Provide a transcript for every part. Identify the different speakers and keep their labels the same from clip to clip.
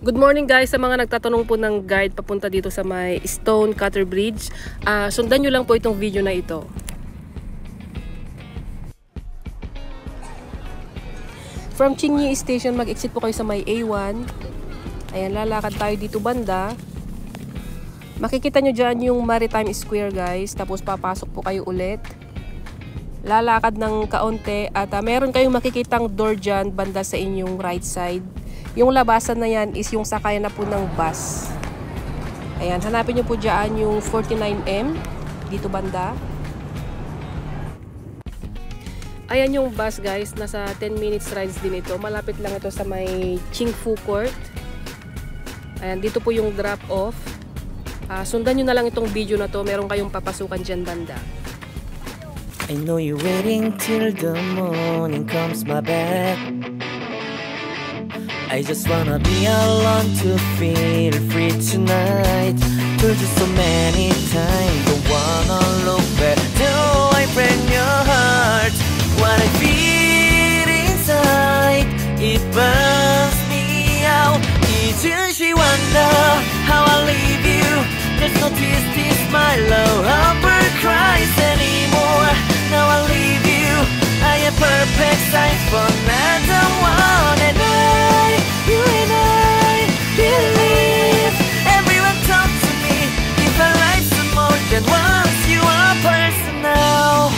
Speaker 1: Good morning guys sa mga nagtatanong po ng guide papunta dito sa may Stone Cutter Bridge. Sundan nyo lang po itong video na ito. From Qingyi Station, mag-exit po kayo sa may A1. Ayan, lalakad tayo dito banda. Makikita nyo dyan yung Maritime Square guys. Tapos papasok po kayo ulit. Lalakad ng kaunti at meron kayong makikitang door dyan banda sa inyong right side. Yung labasan na yan is yung sakayan na po ng bus. Ayan, hanapin nyo po dyan yung 49M dito banda. Ayan yung bus guys, nasa 10 minutes rides din ito. Malapit lang ito sa may Qingfu Court. Ayan, dito po yung drop off. Sundan nyo na lang itong video na to, meron kayong papasukan dyan banda.
Speaker 2: I know you're waiting till the morning comes my back. I just wanna be alone to feel free tonight. Told you so many times, don't wanna look back. Do I break your heart? What I feel inside, it burns me out. Didn't she wonder how I leave you? There's no tears, this my love ever cries anymore. Now I leave you, I am perfect size for another one. And you and I believe everyone talk to me. If I like some more than once, you are personal.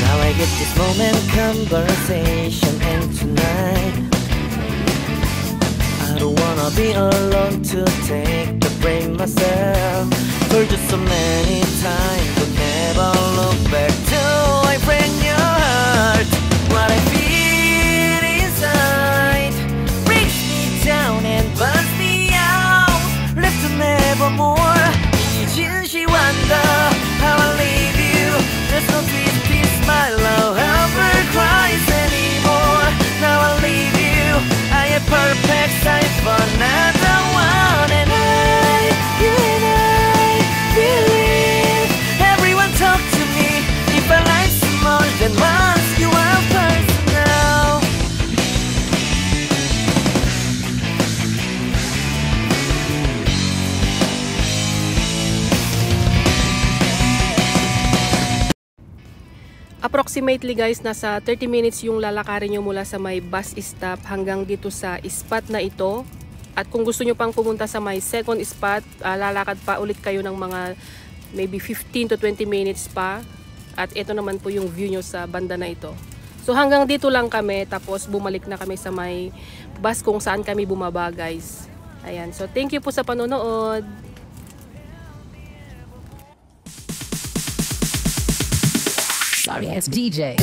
Speaker 2: Now I get this moment, conversation, and tonight I don't wanna be alone to take the blame myself. Told you so many times, but never look back. Do I break your heart? What I feel inside breaks me down and burns me out. Left to nevermore. Didn't she wonder how I leave you? There's no peace, my love ever cries anymore. Now I leave you, I am perfect size for another one. And you and I believe everyone talk to me. If I like some more than once, you are personal.
Speaker 1: Approximately guys, nasa 30 minutes yung lalakarin nyo mula sa may bus stop hanggang dito sa spot na ito. At kung gusto nyo pang pumunta sa may second spot, lalakad pa ulit kayo ng mga maybe 15 to 20 minutes pa. At ito naman po yung view nyo sa banda na ito. So hanggang dito lang kami, tapos bumalik na kami sa may bus kung saan kami bumaba guys. Ayan, so thank you po sa panonood.
Speaker 3: Sorry, it's DJ.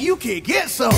Speaker 4: You can get some.